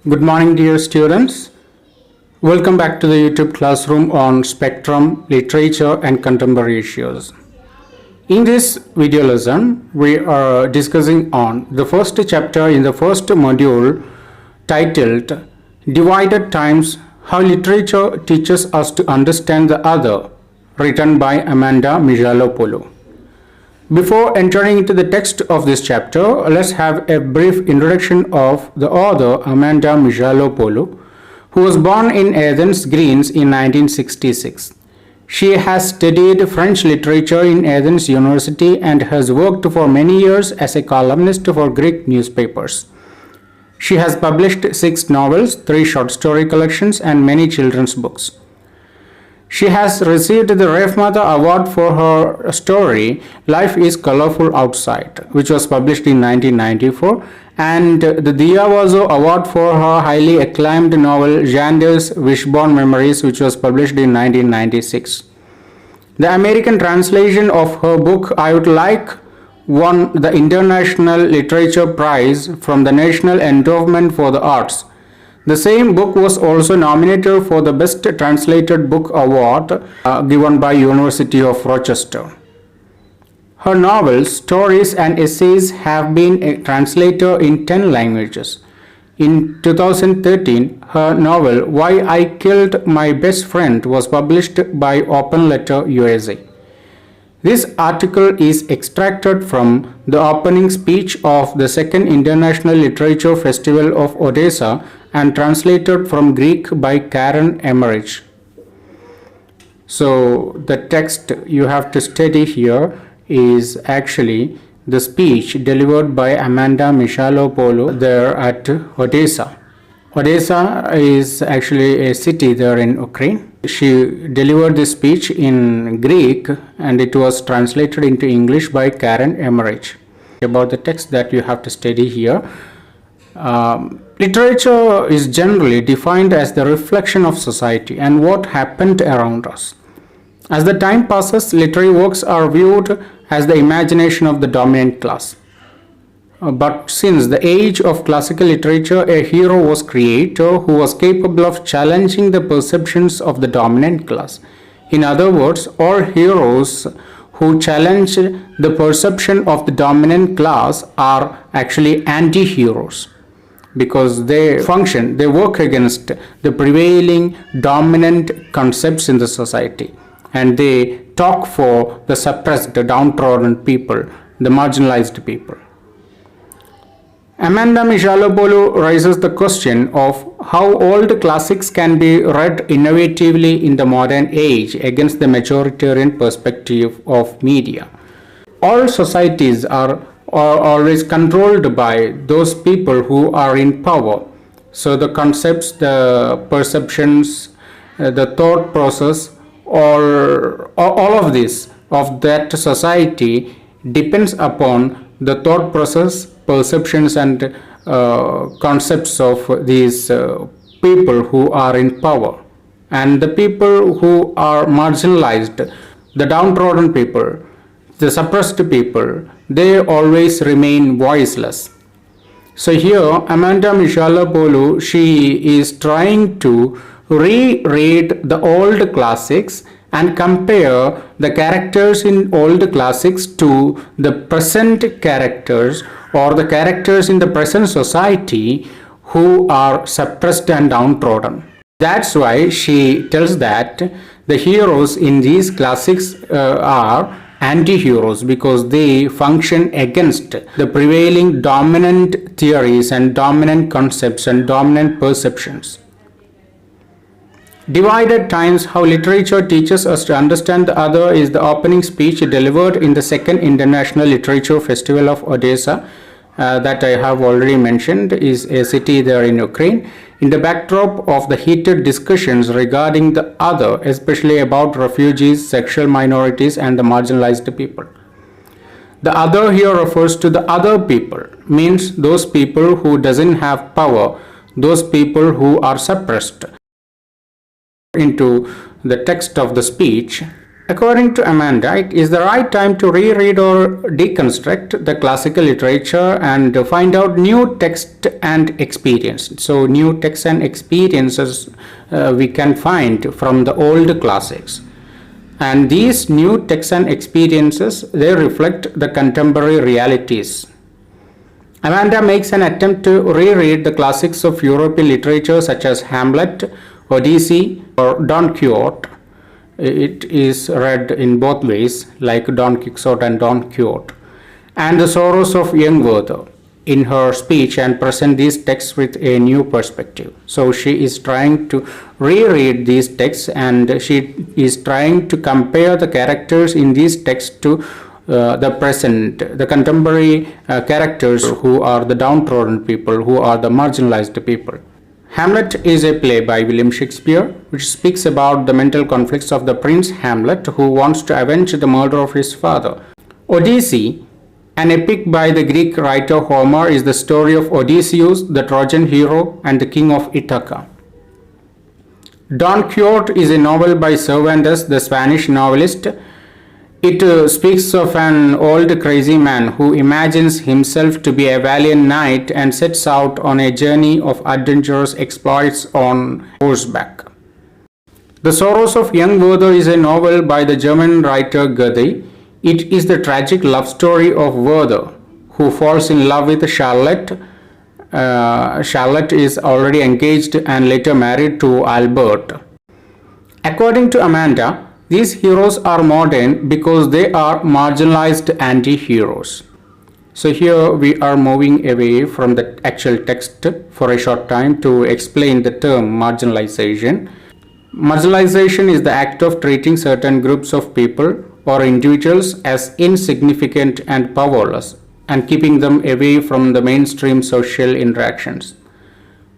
Good morning, dear students. Welcome back to the YouTube classroom on Spectrum, Literature and Contemporary Issues. In this video lesson, we are discussing on the first chapter in the first module titled Divided Times, How Literature Teaches Us to Understand the Other, written by Amanda Michalopoulou. Before entering into the text of this chapter, let's have a brief introduction of the author Amanda Michalopoulou, who was born in Athens, Greece in 1966. She has studied French literature in Athens University and has worked for many years as a columnist for Greek newspapers. She has published 6 novels, 3 short story collections, and many children's books. She has received the Mother Award for her story Life is Colorful Outside, which was published in 1994, and the Diavazo Award for her highly acclaimed novel Gender's Wishbone Memories, which was published in 1996. The American translation of her book I Would Like won the International Literature Prize from the National Endowment for the Arts. The same book was also nominated for the Best Translated Book Award given by University of Rochester. Her novels, stories and essays have been translated in 10 languages. In 2013, her novel Why I Killed My Best Friend was published by Open Letter USA. This article is extracted from the opening speech of the Second International Literature Festival of Odessa and translated from Greek by Karen Emmerich. So the text you have to study here is actually the speech delivered by Amanda Michalopoulou there at Odessa. Odessa is actually a city there in Ukraine. She delivered this speech in Greek and it was translated into English by Karen Emmerich. About the text that you have to study here. Literature is generally defined as the reflection of society and what happened around us. As the time passes, literary works are viewed as the imagination of the dominant class. But since the age of classical literature, a hero was created who was capable of challenging the perceptions of the dominant class. In other words, all heroes who challenge the perception of the dominant class are actually anti-heroes, because they work against the prevailing dominant concepts in the society, and they talk for the suppressed, the downtrodden people, the marginalized people. Amanda Michalopoulou raises the question of how old classics can be read innovatively in the modern age against the majoritarian perspective of media. All societies are always controlled by those people who are in power. So the concepts, the perceptions, the thought process, or all of this of that society depends upon the thought process, perceptions and concepts of these people who are in power. And the people who are marginalized, the downtrodden people, the suppressed people, they always remain voiceless. So here Amanda Michalopoulou, she is trying to reread the old classics and compare the characters in old classics to the present characters or the characters in the present society who are suppressed and downtrodden. That's why she tells that the heroes in these classics are anti-heroes, because they function against the prevailing dominant theories and dominant concepts and dominant perceptions. Divided Times, How Literature Teaches Us to Understand the Other is the opening speech delivered in the Second International Literature Festival of Odessa that I have already mentioned is a city there in Ukraine, in the backdrop of the heated discussions regarding the other, especially about refugees, sexual minorities and the marginalized people. The other here refers to the other people, means those people who doesn't have power, those people who are suppressed. Into the text of the speech, According to Amanda, it is the right time to reread or deconstruct the classical literature and find out new text and experience. So new texts and experiences we can find from the old classics. And these new texts and experiences, they reflect the contemporary realities. Amanda makes an attempt to reread the classics of European literature such as Hamlet, Odyssey, or Don Quixote. It is read in both ways, like Don Quixote and Don Quixote, and the sorrows of young Werther in her speech, and present these texts with a new perspective. So she is trying to reread these texts, and she is trying to compare the characters in these texts to the present, the contemporary characters who are the downtrodden people, who are the marginalized people. Hamlet is a play by William Shakespeare which speaks about the mental conflicts of the Prince Hamlet who wants to avenge the murder of his father. Odyssey, an epic by the Greek writer Homer, is the story of Odysseus, the Trojan hero and the king of Ithaca. Don Quixote is a novel by Cervantes, the Spanish novelist. It speaks of an old crazy man who imagines himself to be a valiant knight and sets out on a journey of adventurous exploits on horseback. The Sorrows of Young Werther is a novel by the German writer Goethe. It is the tragic love story of Werther, who falls in love with Charlotte. Charlotte is already engaged and later married to Albert. According to Amanda, these heroes are modern because they are marginalized anti-heroes. So here we are moving away from the actual text for a short time to explain the term marginalization. Marginalization is the act of treating certain groups of people or individuals as insignificant and powerless and keeping them away from the mainstream social interactions.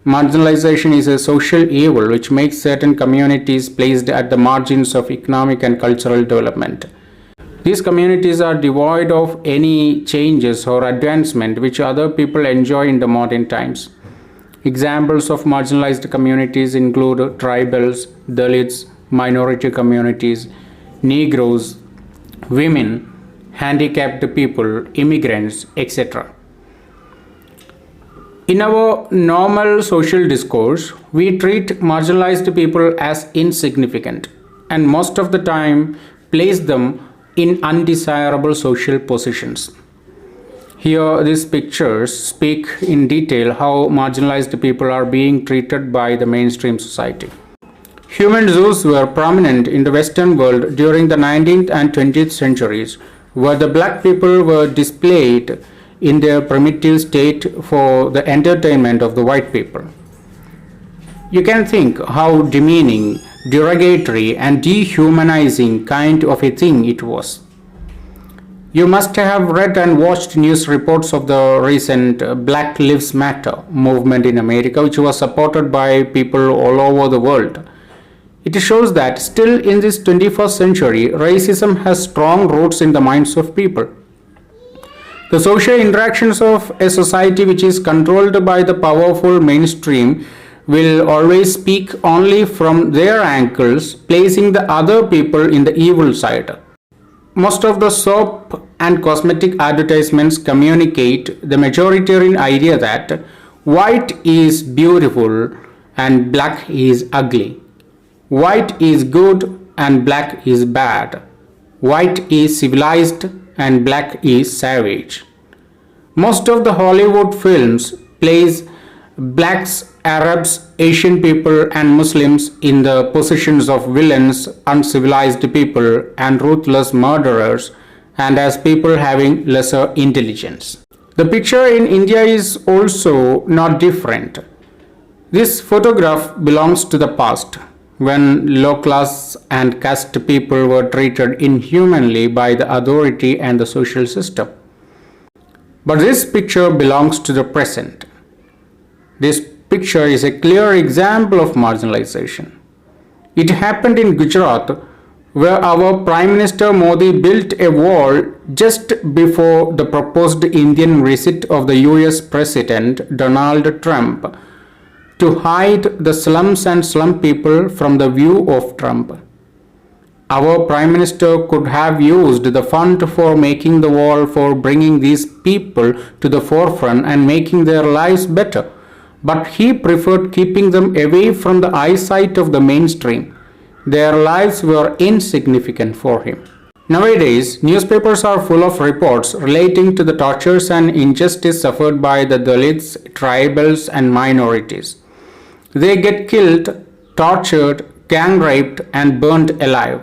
Marginalization is a social evil which makes certain communities placed at the margins of economic and cultural development. These communities are devoid of any changes or advancement which other people enjoy in the modern times. Examples of marginalized communities include tribals, Dalits, minority communities, Negroes, women, handicapped people, immigrants, etc. In our normal social discourse, we treat marginalized people as insignificant and most of the time place them in undesirable social positions. Here, these pictures speak in detail how marginalized people are being treated by the mainstream society. Human zoos were prominent in the Western world during the 19th and 20th centuries, where the black people were displayed in their primitive state for the entertainment of the white people. You can think how demeaning, derogatory and dehumanizing kind of a thing it was. You must have read and watched news reports of the recent Black Lives Matter movement in America, which was supported by people all over the world. It shows that still in this 21st century, racism has strong roots in the minds of people. The social interactions of a society which is controlled by the powerful mainstream will always speak only from their angles, placing the other people in the evil side. Most of the soap and cosmetic advertisements communicate the majoritarian idea that white is beautiful and black is ugly. White is good and black is bad. White is civilized and black is savage. Most of the Hollywood films place blacks, Arabs, Asian people and Muslims in the positions of villains, uncivilized people and ruthless murderers, and as people having lesser intelligence. The picture in India is also not different. This photograph belongs to the past, when low class and caste people were treated inhumanly by the authority and the social system. But this picture belongs to the present. This picture is a clear example of marginalization. It happened in Gujarat, where our Prime Minister Modi built a wall just before the proposed Indian visit of the US President Donald Trump to hide the slums and slum people from the view of Trump. Our Prime Minister could have used the fund for making the wall for bringing these people to the forefront and making their lives better. But he preferred keeping them away from the eyesight of the mainstream. Their lives were insignificant for him. Nowadays, newspapers are full of reports relating to the tortures and injustice suffered by the Dalits, tribals, and minorities. They get killed, tortured, gang raped, and burnt alive.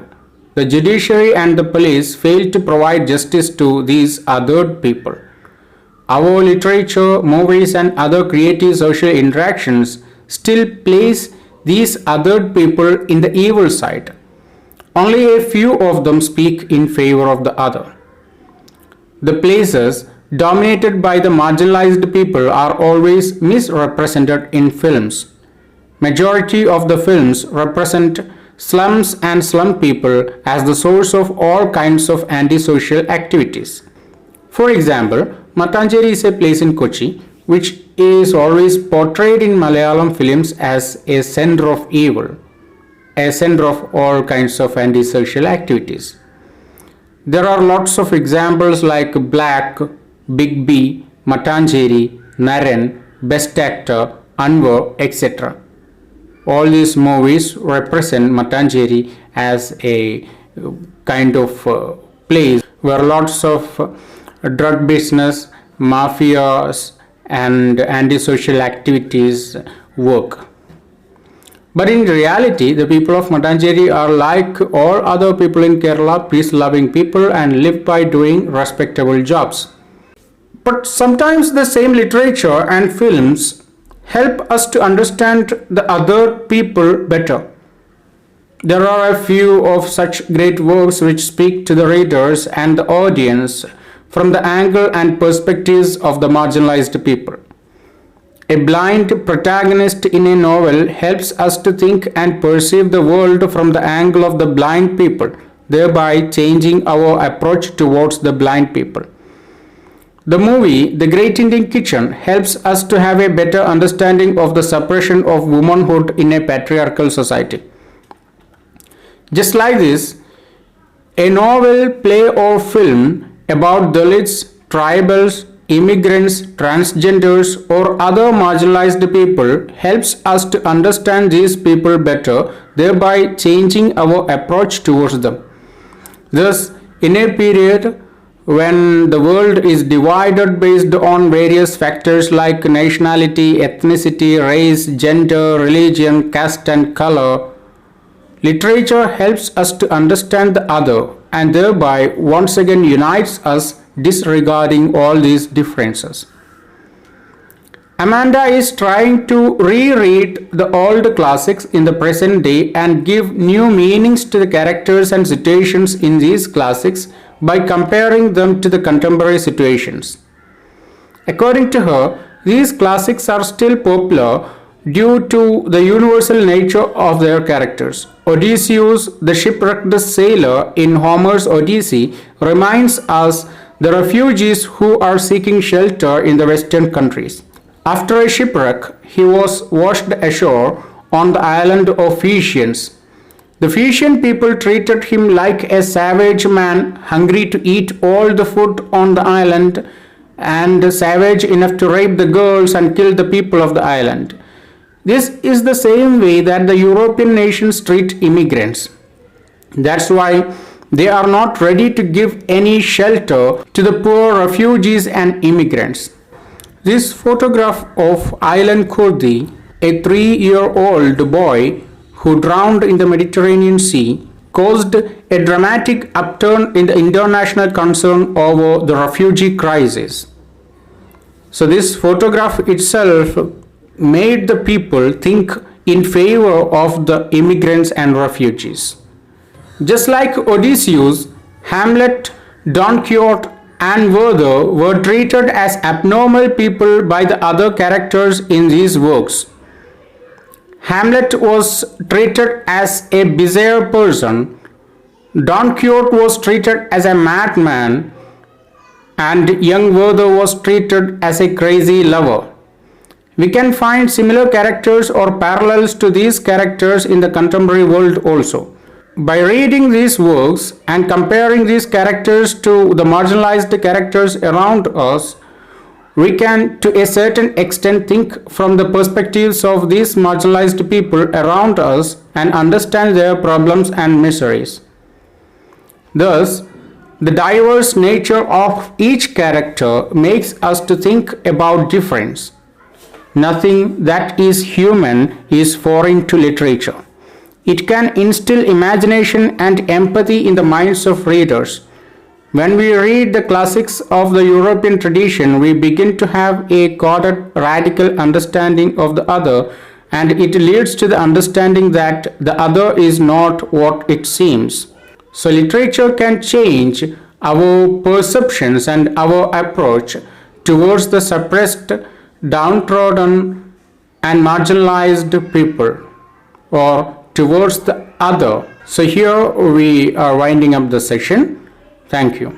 The judiciary and the police fail to provide justice to these othered people. Our literature, movies, and other creative social interactions still place these othered people in the evil side. Only a few of them speak in favor of the other. The places dominated by the marginalized people are always misrepresented in films. Majority of the films represent slums and slum people as the source of all kinds of antisocial activities. For example, Mattancherry is a place in Kochi which is always portrayed in Malayalam films as a center of evil, a center of all kinds of antisocial activities. There are lots of examples like Black, Big B, Mattancherry, Naren, Best Actor, Anwar, etc. All these movies represent Mattancherry as a kind of place where lots of drug business, mafias, and antisocial activities work. But in reality, the people of Mattancherry are like all other people in Kerala, peace-loving people and live by doing respectable jobs. But sometimes the same literature and films help us to understand the other people better. There are a few of such great works which speak to the readers and the audience from the angle and perspectives of the marginalized people. A blind protagonist in a novel helps us to think and perceive the world from the angle of the blind people, thereby changing our approach towards the blind people. The movie The Great Indian Kitchen helps us to have a better understanding of the suppression of womanhood in a patriarchal society. Just like this, a novel, play or film about Dalits, tribals, immigrants, transgenders or other marginalized people helps us to understand these people better, thereby changing our approach towards them. Thus, in a period when the world is divided based on various factors like nationality, ethnicity, race, gender, religion, caste and color, literature helps us to understand the other and thereby once again unites us, disregarding all these differences. Amanda is trying to reread the old classics in the present day and give new meanings to the characters and situations in these classics by comparing them to the contemporary situations. According to her, these classics are still popular due to the universal nature of their characters. Odysseus, the shipwrecked sailor in Homer's Odyssey, reminds us the refugees who are seeking shelter in the Western countries. After a shipwreck, he was washed ashore on the island of Phaeacians. The Phaeacian people treated him like a savage man, hungry to eat all the food on the island and savage enough to rape the girls and kill the people of the island. This is the same way that the European nations treat immigrants. That's why they are not ready to give any shelter to the poor refugees and immigrants. This photograph of Aylan Kurdi, a 3-year-old boy who drowned in the Mediterranean Sea, caused a dramatic upturn in the international concern over the refugee crisis. So this photograph itself made the people think in favor of the immigrants and refugees. Just like Odysseus, Hamlet, Don Quixote and Werther were treated as abnormal people by the other characters in these works. Hamlet was treated as a bizarre person, Don Quixote was treated as a madman, and young Werther was treated as a crazy lover. We can find similar characters or parallels to these characters in the contemporary world also. by reading these works and comparing these characters to the marginalized characters around us, we can to a certain extent think from the perspectives of these marginalized people around us and understand their problems and miseries. Thus, the diverse nature of each character makes us to think about difference. Nothing that is human is foreign to literature. It can instill imagination and empathy in the minds of readers. When we read the classics of the European tradition, we begin to have a guarded, radical understanding of the other, and it leads to the understanding that the other is not what it seems. So literature can change our perceptions and our approach towards the suppressed, downtrodden and marginalized people, or towards the other. So here we are winding up the session. Thank you.